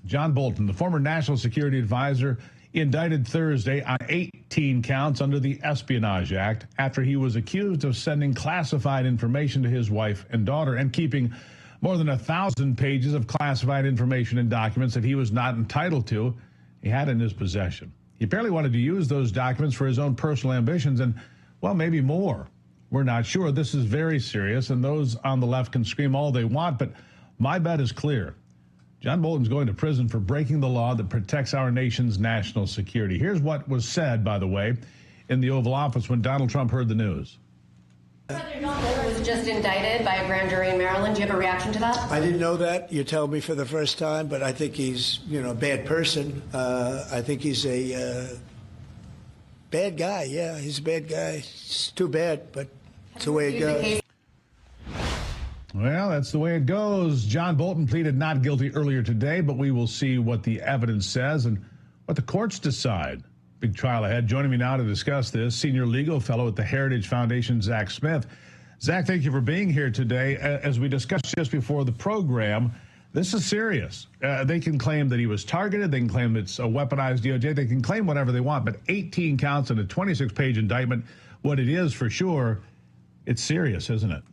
John Bolton, the former national security advisor, indicted Thursday on 18 counts under the Espionage Act after he was accused of sending classified information to his wife and daughter and keeping more than 1,000 pages of classified information and documents that he was not entitled to. He had in his possession. He apparently wanted to use those documents for his own personal ambitions and, well, maybe more. We're not sure. This is very serious, and those on the left can scream all they want, but my bet is clear. John Bolton's going to prison for breaking the law that protects our nation's national security. Here's what was said, by the way, in the Oval Office when Donald Trump heard the news. President Bolton was just indicted by a grand jury in Maryland. Do you have a reaction to that? I didn't know that. You tell me for the first time, but I think he's, a bad person. I think he's a bad guy. Yeah, he's a bad guy. It's too bad, but it's the way it goes. Well, that's the way it goes. John Bolton pleaded not guilty earlier today, but we will see what the evidence says and what the courts decide. Big trial ahead. Joining me now to discuss this, senior legal fellow at the Heritage Foundation, Zach Smith. Zach, thank you for being here today. As we discussed just before the program, this is serious. They can claim that he was targeted. They can claim it's a weaponized DOJ. They can claim whatever they want, but 18 counts and a 26-page indictment, what it is for sure, it's serious, isn't it?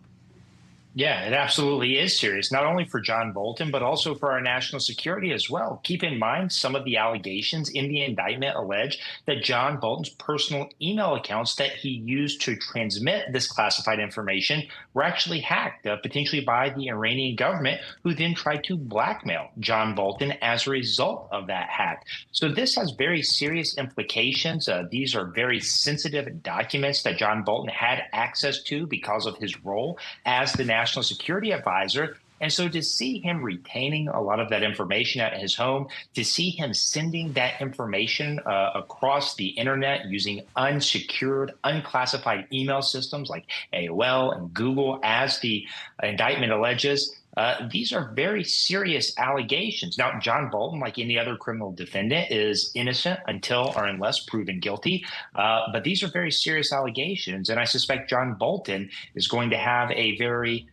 Yeah, it absolutely is serious, not only for John Bolton, but also for our national security as well. Keep in mind, some of the allegations in the indictment allege that John Bolton's personal email accounts that he used to transmit this classified information were actually hacked, potentially by the Iranian government, who then tried to blackmail John Bolton as a result of that hack. So this has very serious implications. These are very sensitive documents that John Bolton had access to because of his role as the national security advisor. And so to see him retaining a lot of that information at his home, to see him sending that information across the internet using unsecured, unclassified email systems like AOL and Google, as the indictment alleges, these are very serious allegations. Now, John Bolton, like any other criminal defendant, is innocent until or unless proven guilty. But these are very serious allegations. And I suspect John Bolton is going to have a very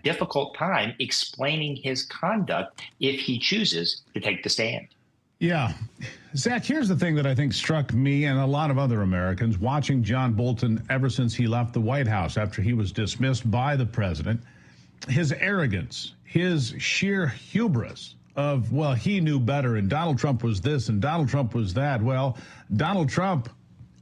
difficult time explaining his conduct if he chooses to take the stand. Yeah. Zach, here's the thing that I think struck me and a lot of other Americans watching John Bolton ever since he left the White House after he was dismissed by the president. His arrogance, his sheer hubris of, well, he knew better and Donald Trump was this and Donald Trump was that. Well, Donald Trump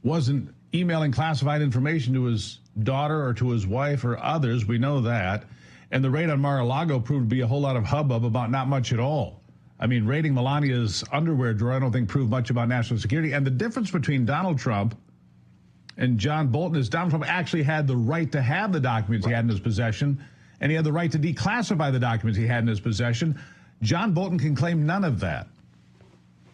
wasn't emailing classified information to his daughter or to his wife or others. We know that. And the raid on Mar-a-Lago proved to be a whole lot of hubbub about not much at all. I mean, raiding Melania's underwear drawer, I don't think proved much about national security. And the difference between Donald Trump and John Bolton is Donald Trump actually had the right to have the documents he had in his possession, and he had the right to declassify the documents he had in his possession. John Bolton can claim none of that.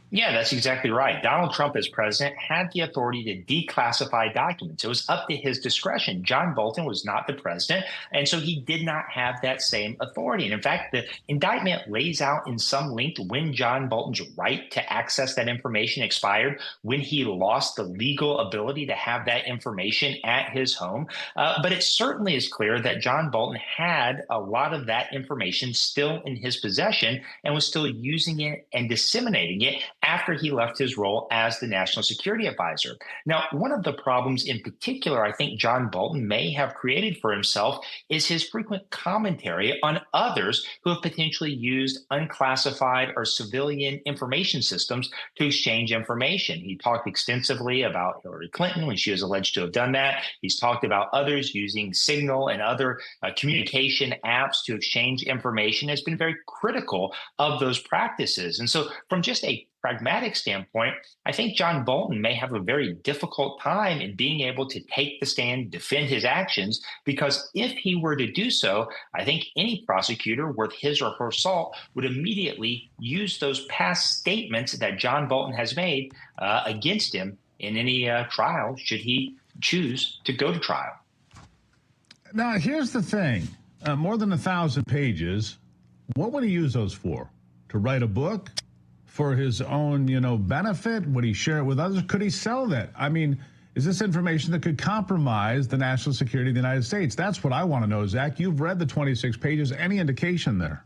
Yeah, that's exactly right. Donald Trump, as president, had the authority to declassify documents. It was up to his discretion. John Bolton was not the president, and so he did not have that same authority. And in fact, the indictment lays out in some length when John Bolton's right to access that information expired, when he lost the legal ability to have that information at his home. But it certainly is clear that John Bolton had a lot of that information still in his possession and was still using it and disseminating it after he left his role as the national security advisor. Now, one of the problems in particular I think John Bolton may have created for himself is his frequent commentary on others who have potentially used unclassified or civilian information systems to exchange information. He talked extensively about Hillary Clinton when she was alleged to have done that. He's talked about others using Signal and other communication apps to exchange information. Has been very critical of those practices. And so from just a pragmatic standpoint, I think John Bolton may have a very difficult time in being able to take the stand, defend his actions, because if he were to do so, I think any prosecutor worth his or her salt would immediately use those past statements that John Bolton has made against him in any trial, should he choose to go to trial. Now, here's the thing. More than 1,000 pages. What would he use those for? To write a book? For his own, benefit? Would he share it with others? Could he sell that? I mean, is this information that could compromise the national security of the United States? That's what I want to know, Zach. You've read the 26 pages. Any indication there?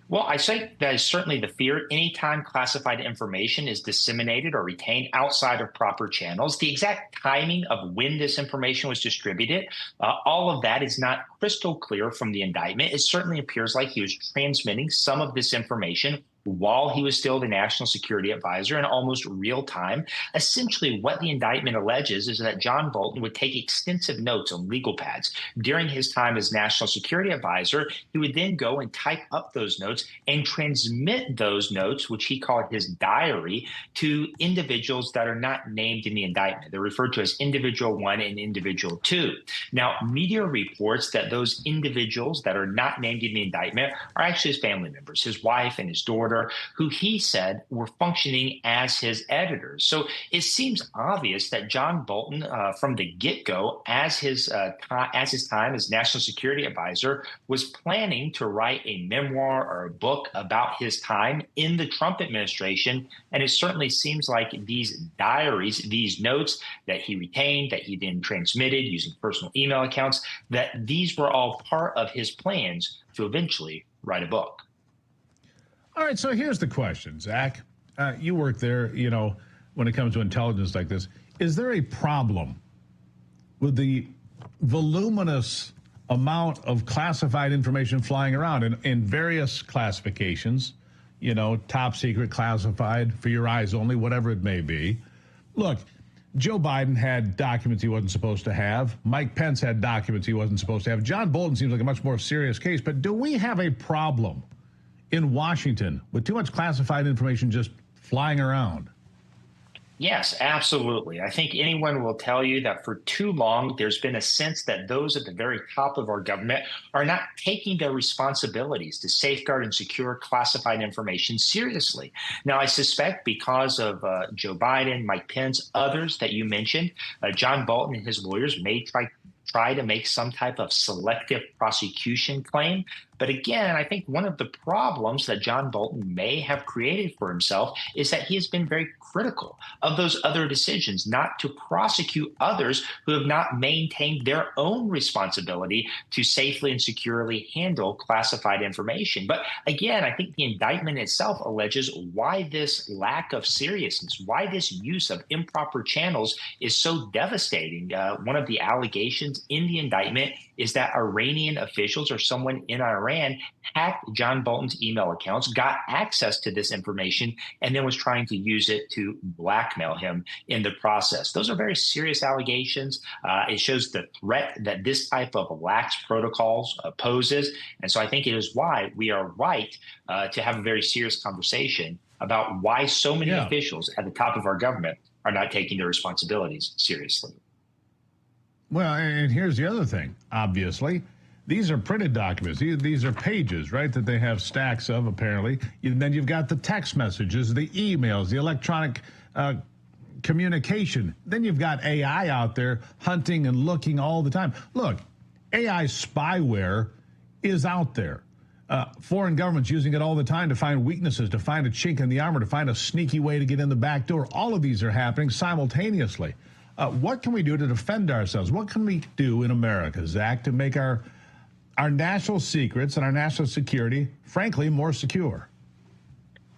Well, I say that is certainly the fear. Anytime classified information is disseminated or retained outside of proper channels, the exact timing of when this information was distributed, all of that is not crystal clear from the indictment. It certainly appears like he was transmitting some of this information while he was still the national security advisor in almost real time. Essentially, what the indictment alleges is that John Bolton would take extensive notes on legal pads. During his time as national security advisor, he would then go and type up those notes and transmit those notes, which he called his diary, to individuals that are not named in the indictment. They're referred to as individual one and individual two. Now, media reports that those individuals that are not named in the indictment are actually his family members, his wife and his daughter, who he said were functioning as his editors. So it seems obvious that John Bolton, from the get-go, as his time as national security advisor, was planning to write a memoir or a book about his time in the Trump administration. And it certainly seems like these diaries, these notes that he retained, that he then transmitted using personal email accounts, that these were all part of his plans to eventually write a book. All right, so here's the question, Zach. You work there, you know, when it comes to intelligence like this. Is there a problem with the voluminous amount of classified information flying around in various classifications, you know, top secret, classified, for your eyes only, whatever it may be? Look, Joe Biden had documents he wasn't supposed to have. Mike Pence had documents he wasn't supposed to have. John Bolton seems like a much more serious case, but do we have a problem in Washington with too much classified information just flying around? Yes, absolutely. I think anyone will tell you that for too long, there's been a sense that those at the very top of our government are not taking their responsibilities to safeguard and secure classified information seriously. Now, I suspect because of Joe Biden, Mike Pence, others that you mentioned, John Bolton and his lawyers may try to make some type of selective prosecution claim. But again, I think one of the problems that John Bolton may have created for himself is that he has been very critical of those other decisions not to prosecute others who have not maintained their own responsibility to safely and securely handle classified information. But again, I think the indictment itself alleges why this lack of seriousness, why this use of improper channels is so devastating. One of the allegations in the indictment is that Iranian officials or someone in Iran hacked John Bolton's email accounts, got access to this information, and then was trying to use it to blackmail him in the process. Those are very serious allegations. It shows the threat that this type of lax protocols poses. And so I think it is why we are right to have a very serious conversation about why so many officials at the top of our government are not taking their responsibilities seriously. Well, and here's the other thing, obviously. These are printed documents. These are pages, right, that they have stacks of, apparently. And then you've got the text messages, the emails, the electronic communication. Then you've got AI out there hunting and looking all the time. Look, AI spyware is out there. Foreign governments using it all the time to find weaknesses, to find a chink in the armor, to find a sneaky way to get in the back door. All of these are happening simultaneously. What can we do to defend ourselves? What can we do in America, Zach, to make our national secrets and our national security, frankly, more secure?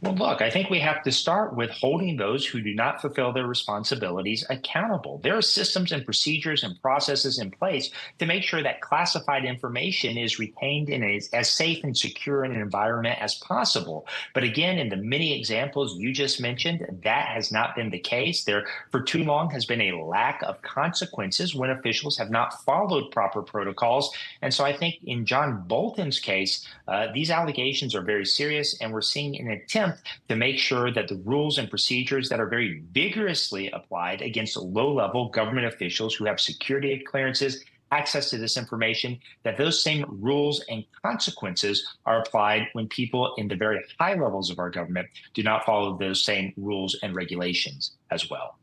Well, look, I think we have to start with holding those who do not fulfill their responsibilities accountable. There are systems and procedures and processes in place to make sure that classified information is retained in as safe and secure an environment as possible. But again, in the many examples you just mentioned, that has not been the case. There, for too long, has been a lack of consequences when officials have not followed proper protocols. And so I think in John Bolton's case, these allegations are very serious, and we're seeing an attempt to make sure that the rules and procedures that are very vigorously applied against low-level government officials who have security clearances, access to this information, that those same rules and consequences are applied when people in the very high levels of our government do not follow those same rules and regulations as well.